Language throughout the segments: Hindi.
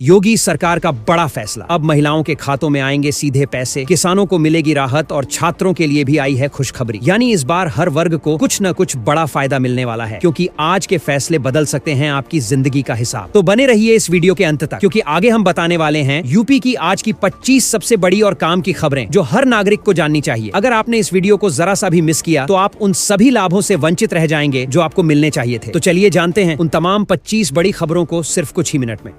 योगी सरकार का बड़ा फैसला, अब महिलाओं के खातों में आएंगे सीधे पैसे, किसानों को मिलेगी राहत और छात्रों के लिए भी आई है खुशखबरी। यानी इस बार हर वर्ग को कुछ न कुछ बड़ा फायदा मिलने वाला है, क्योंकि आज के फैसले बदल सकते हैं आपकी जिंदगी का हिसाब। तो बने रहिए इस वीडियो के अंत तक, क्योंकि आगे हम बताने वाले हैं यूपी की आज की 25 सबसे बड़ी और काम की खबरें जो हर नागरिक को जाननी चाहिए। अगर आपने इस वीडियो को जरा सा भी मिस किया तो आप उन सभी लाभों से वंचित रह जाएंगे जो आपको मिलने चाहिए थे। तो चलिए जानते हैं उन तमाम 25 बड़ी खबरों को सिर्फ कुछ ही मिनट में।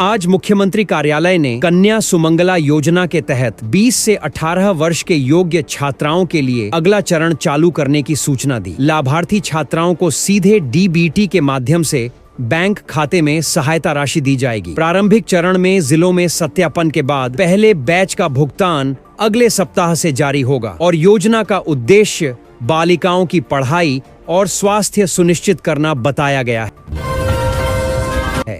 आज मुख्यमंत्री कार्यालय ने कन्या सुमंगला योजना के तहत 20 से 18 वर्ष के योग्य छात्राओं के लिए अगला चरण चालू करने की सूचना दी। लाभार्थी छात्राओं को सीधे डीबीटी के माध्यम से बैंक खाते में सहायता राशि दी जाएगी। प्रारंभिक चरण में जिलों में सत्यापन के बाद पहले बैच का भुगतान अगले सप्ताह से जारी होगा और योजना का उद्देश्य बालिकाओं की पढ़ाई और स्वास्थ्य सुनिश्चित करना बताया गया है।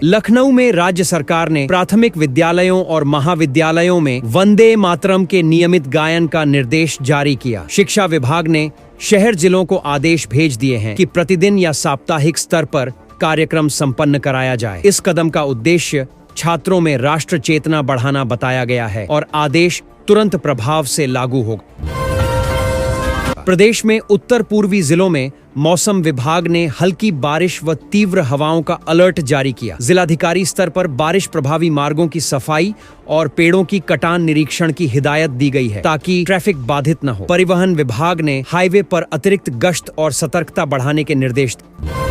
लखनऊ में राज्य सरकार ने प्राथमिक विद्यालयों और महाविद्यालयों में वंदे मातरम के नियमित गायन का निर्देश जारी किया। शिक्षा विभाग ने शहर जिलों को आदेश भेज दिए हैं कि प्रतिदिन या साप्ताहिक स्तर पर कार्यक्रम संपन्न कराया जाए। इस कदम का उद्देश्य छात्रों में राष्ट्र चेतना बढ़ाना बताया गया है और आदेश तुरंत प्रभाव से लागू होगा। प्रदेश में उत्तर पूर्वी जिलों में मौसम विभाग ने हल्की बारिश व तीव्र हवाओं का अलर्ट जारी किया। जिलाधिकारी स्तर पर बारिश प्रभावी मार्गों की सफाई और पेड़ों की कटान निरीक्षण की हिदायत दी गई है ताकि ट्रैफिक बाधित न हो। परिवहन विभाग ने हाईवे पर अतिरिक्त गश्त और सतर्कता बढ़ाने के निर्देश दिए।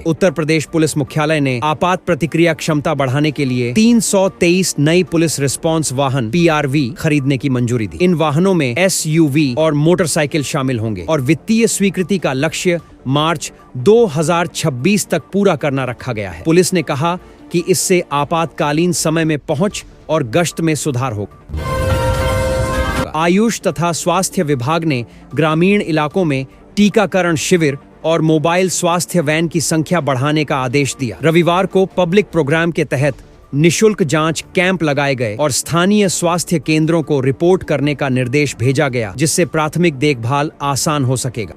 उत्तर प्रदेश पुलिस मुख्यालय ने आपात प्रतिक्रिया क्षमता बढ़ाने के लिए 323 नई पुलिस रिस्पांस वाहन PRV खरीदने की मंजूरी दी। इन वाहनों में SUV और मोटरसाइकिल शामिल होंगे और वित्तीय स्वीकृति का लक्ष्य मार्च 2026 तक पूरा करना रखा गया है। पुलिस ने कहा कि इससे आपातकालीन समय में पहुंच और गश्त में सुधार होगा। आयुष तथा स्वास्थ्य विभाग ने ग्रामीण इलाकों में टीकाकरण शिविर और मोबाइल स्वास्थ्य वैन की संख्या बढ़ाने का आदेश दिया। रविवार को पब्लिक प्रोग्राम के तहत निशुल्क जांच कैंप लगाए गए और स्थानीय स्वास्थ्य केंद्रों को रिपोर्ट करने का निर्देश भेजा गया, जिससे प्राथमिक देखभाल आसान हो सकेगा।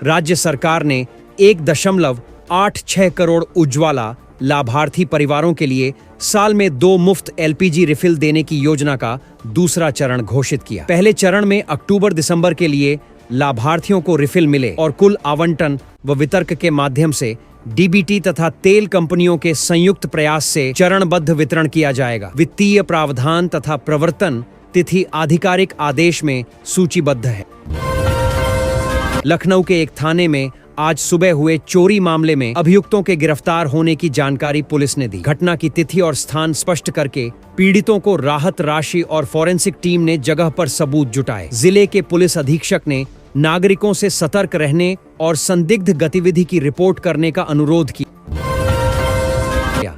राज्य सरकार ने 1.86 करोड़ उज्ज्वला लाभार्थी परिवारों के लिए साल में 2 मुफ्त LPG रिफिल देने की योजना का दूसरा चरण घोषित किया। पहले चरण में अक्टूबर-दिसंबर के लिए लाभार्थियों को रिफिल मिले और कुल आवंटन व वितर्क के माध्यम से डीबीटी तथा तेल कंपनियों के संयुक्त प्रयास से चरणबद्ध वितरण किया जाएगा। वित्तीय प्रावधान तथा प्रवर्तन तिथि आधिकारिक आदेश में सूचीबद्ध है। लखनऊ के एक थाने में आज सुबह हुए चोरी मामले में अभियुक्तों के गिरफ्तार होने की जानकारी पुलिस ने दी। घटना की तिथि और स्थान स्पष्ट करके पीड़ितों को राहत राशि और फोरेंसिक टीम ने जगह पर सबूत जुटाए। जिले के पुलिस अधीक्षक ने नागरिकों से सतर्क रहने और संदिग्ध गतिविधि की रिपोर्ट करने का अनुरोध किया।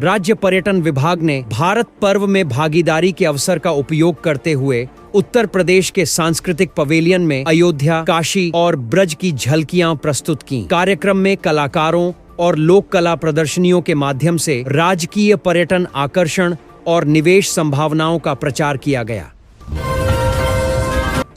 राज्य पर्यटन विभाग ने भारत पर्व में भागीदारी के अवसर का उपयोग करते हुए उत्तर प्रदेश के सांस्कृतिक पवेलियन में अयोध्या, काशी और ब्रज की झलकियां प्रस्तुत की। कार्यक्रम में कलाकारों और लोक कला प्रदर्शनियों के माध्यम से राजकीय पर्यटन आकर्षण और निवेश संभावनाओं का प्रचार किया गया।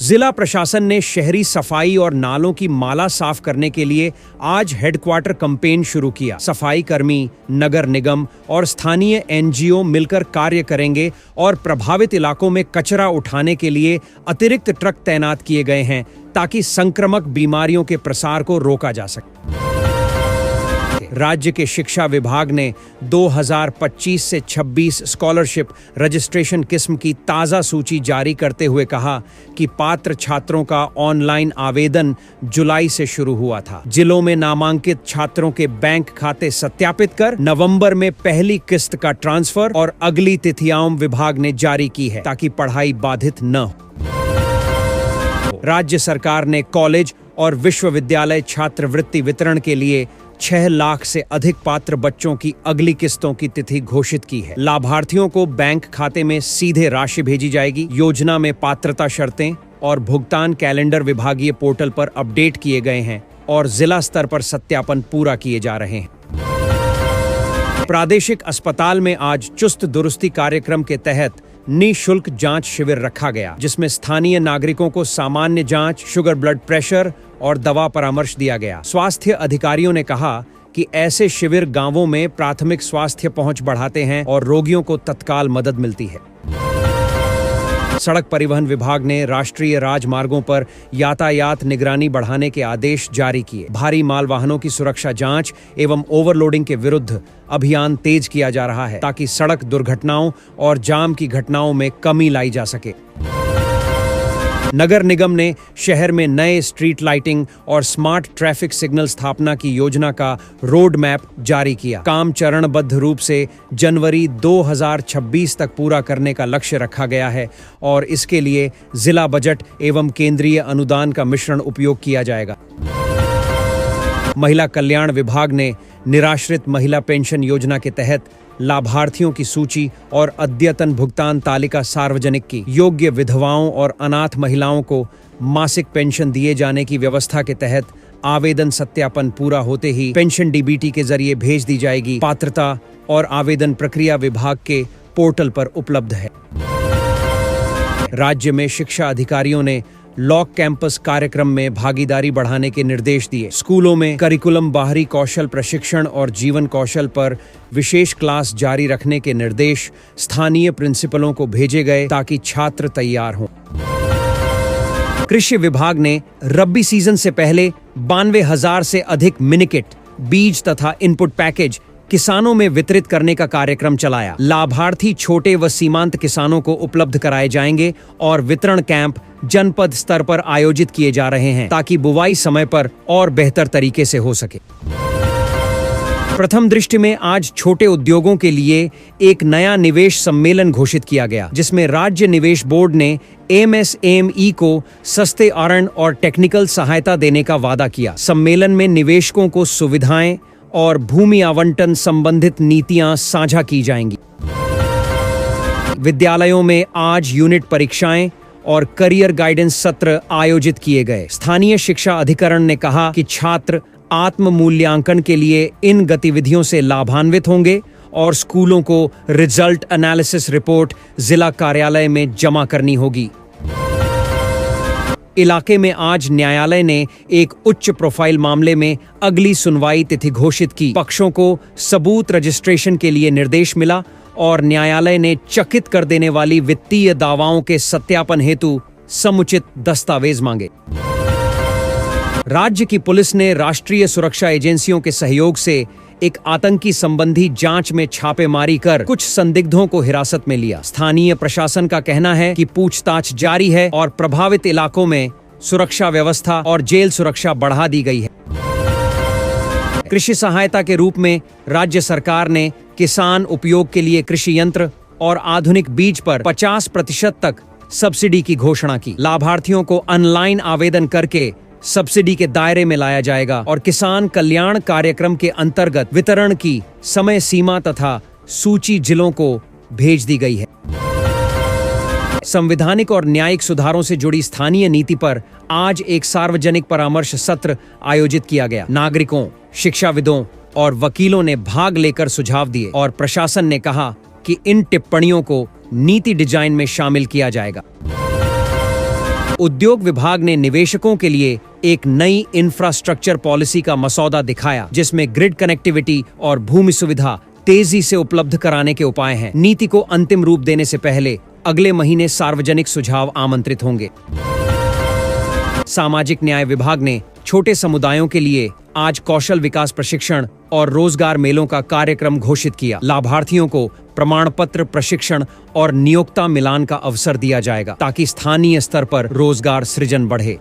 जिला प्रशासन ने शहरी सफाई और नालों की माला साफ करने के लिए आज हेडक्वार्टर कैंपेन शुरू किया। सफाई कर्मी, नगर निगम और स्थानीय NGO मिलकर कार्य करेंगे और प्रभावित इलाकों में कचरा उठाने के लिए अतिरिक्त ट्रक तैनात किए गए हैं ताकि संक्रामक बीमारियों के प्रसार को रोका जा सके। राज्य के शिक्षा विभाग ने 2025 से 26 स्कॉलरशिप रजिस्ट्रेशन किस्म की ताज़ा सूची जारी करते हुए कहा कि पात्र छात्रों का ऑनलाइन आवेदन जुलाई से शुरू हुआ था। जिलों में नामांकित छात्रों के बैंक खाते सत्यापित कर नवंबर में पहली किस्त का ट्रांसफर और अगली तिथियां विभाग ने जारी की है ताकि पढ़ाई बाधित न हो। राज्य सरकार ने कॉलेज और विश्वविद्यालय छात्रवृत्ति वितरण के लिए 6 लाख से अधिक पात्र बच्चों की अगली किस्तों की तिथि घोषित की है। लाभार्थियों को बैंक खाते में सीधे राशि भेजी जाएगी। योजना में पात्रता शर्तें और भुगतान कैलेंडर विभागीय पोर्टल पर अपडेट किए गए हैं और जिला स्तर पर सत्यापन पूरा किए जा रहे हैं। प्रादेशिक अस्पताल में आज चुस्त दुरुस्ती कार्यक्रम के तहत निःशुल्क जांच शिविर रखा गया, जिसमें स्थानीय नागरिकों को सामान्य जांच, शुगर, ब्लड प्रेशर और दवा परामर्श दिया गया। स्वास्थ्य अधिकारियों ने कहा कि कि ऐसे शिविर गांवों में प्राथमिक स्वास्थ्य पहुंच बढ़ाते हैं और रोगियों को तत्काल मदद मिलती है। सड़क परिवहन विभाग ने राष्ट्रीय राजमार्गों पर यातायात निगरानी बढ़ाने के आदेश जारी किए। भारी माल वाहनों की सुरक्षा जांच एवं ओवरलोडिंग के विरुद्ध अभियान तेज किया जा रहा है ताकि सड़क दुर्घटनाओं और जाम की घटनाओं में कमी लाई जा सके। नगर निगम ने शहर में नए स्ट्रीट लाइटिंग और स्मार्ट ट्रैफिक सिग्नल स्थापना की योजना का रोड मैप जारी किया। काम चरणबद्ध रूप से जनवरी 2026 तक पूरा करने का लक्ष्य रखा गया है और इसके लिए जिला बजट एवं केंद्रीय अनुदान का मिश्रण उपयोग किया जाएगा। महिला कल्याण विभाग ने निराश्रित महिला पेंशन योजना के तहत लाभार्थियों की सूची और अद्यतन भुगतान तालिका सार्वजनिक की। योग्य विधवाओं और अनाथ महिलाओं को मासिक पेंशन दिए जाने की व्यवस्था के तहत आवेदन सत्यापन पूरा होते ही पेंशन डीबीटी के जरिए भेज दी जाएगी। पात्रता और आवेदन प्रक्रिया विभाग के पोर्टल पर उपलब्ध है। राज्य में शिक्षा अधिकारियों ने लॉक कैंपस कार्यक्रम में भागीदारी बढ़ाने के निर्देश दिए। स्कूलों में करिकुलम बाहरी कौशल प्रशिक्षण और जीवन कौशल पर विशेष क्लास जारी रखने के निर्देश स्थानीय प्रिंसिपलों को भेजे गए ताकि छात्र तैयार हों। कृषि विभाग ने रब्बी सीजन से पहले 92,000 से अधिक मिनीकिट बीज तथा इनपुट पैकेज किसानों में वितरित करने का कार्यक्रम चलाया। लाभार्थी छोटे व सीमांत किसानों को उपलब्ध कराए जाएंगे और वितरण कैंप जनपद स्तर पर आयोजित किए जा रहे हैं ताकि बुवाई समय पर और बेहतर तरीके से हो सके। प्रथम दृष्टि में आज छोटे उद्योगों के लिए एक नया निवेश सम्मेलन घोषित किया गया, जिसमें राज्य निवेश बोर्ड ने MSME को सस्ते ऋण और टेक्निकल सहायता देने का वादा किया। सम्मेलन में निवेशकों को सुविधाएं और भूमि आवंटन संबंधित नीतियां साझा की जाएंगी। विद्यालयों में आज यूनिट परीक्षाएं और करियर गाइडेंस सत्र आयोजित किए गए। स्थानीय शिक्षा अधिकरण ने कहा कि छात्र आत्म मूल्यांकन के लिए इन गतिविधियों से लाभान्वित होंगे और स्कूलों को रिजल्ट एनालिसिस रिपोर्ट जिला कार्यालय में जमा करनी होगी। इलाके में आज न्यायालय ने एक उच्च प्रोफाइल मामले में अगली सुनवाई तिथि घोषित की। पक्षों को सबूत रजिस्ट्रेशन के लिए निर्देश मिला और न्यायालय ने चकित कर देने वाली वित्तीय दावाओं के सत्यापन हेतु समुचित दस्तावेज मांगे। राज्य की पुलिस ने राष्ट्रीय सुरक्षा एजेंसियों के सहयोग से एक आतंकी संबंधी जांच में छापेमारी कर कुछ संदिग्धों को हिरासत में लिया। स्थानीय प्रशासन का कहना है कि पूछताछ जारी है और प्रभावित इलाकों में सुरक्षा व्यवस्था और जेल सुरक्षा बढ़ा दी गई है। कृषि सहायता के रूप में राज्य सरकार ने किसान उपयोग के लिए कृषि यंत्र और आधुनिक बीज पर 50% तक सब्सिडी की घोषणा की। लाभार्थियों को ऑनलाइन आवेदन करके सब्सिडी के दायरे में लाया जाएगा और किसान कल्याण कार्यक्रम के अंतर्गत वितरण की समय सीमा तथा सूची जिलों को भेज दी गई है। संवैधानिक और न्यायिक सुधारों से जुड़ी स्थानीय नीति पर आज एक सार्वजनिक परामर्श सत्र आयोजित किया गया। नागरिकों, शिक्षाविदों और वकीलों ने भाग लेकर सुझाव दिए और प्रशासन ने कहा कि इन टिप्पणियों को नीति डिजाइन में शामिल किया जाएगा। उद्योग विभाग ने निवेशकों के लिए एक नई इंफ्रास्ट्रक्चर पॉलिसी का मसौदा दिखाया, जिसमें ग्रिड कनेक्टिविटी और भूमि सुविधा तेजी से उपलब्ध कराने के उपाय हैं। नीति को अंतिम रूप देने से पहले अगले महीने सार्वजनिक सुझाव आमंत्रित होंगे। सामाजिक न्याय विभाग ने छोटे समुदायों के लिए आज कौशल विकास प्रशिक्षण और रोजगार मेलों का कार्यक्रम घोषित किया। लाभार्थियों को प्रमाण पत्र, प्रशिक्षण और नियोक्ता मिलान का अवसर दिया जाएगा ताकि स्थानीय स्तर पर रोजगार सृजन बढ़े।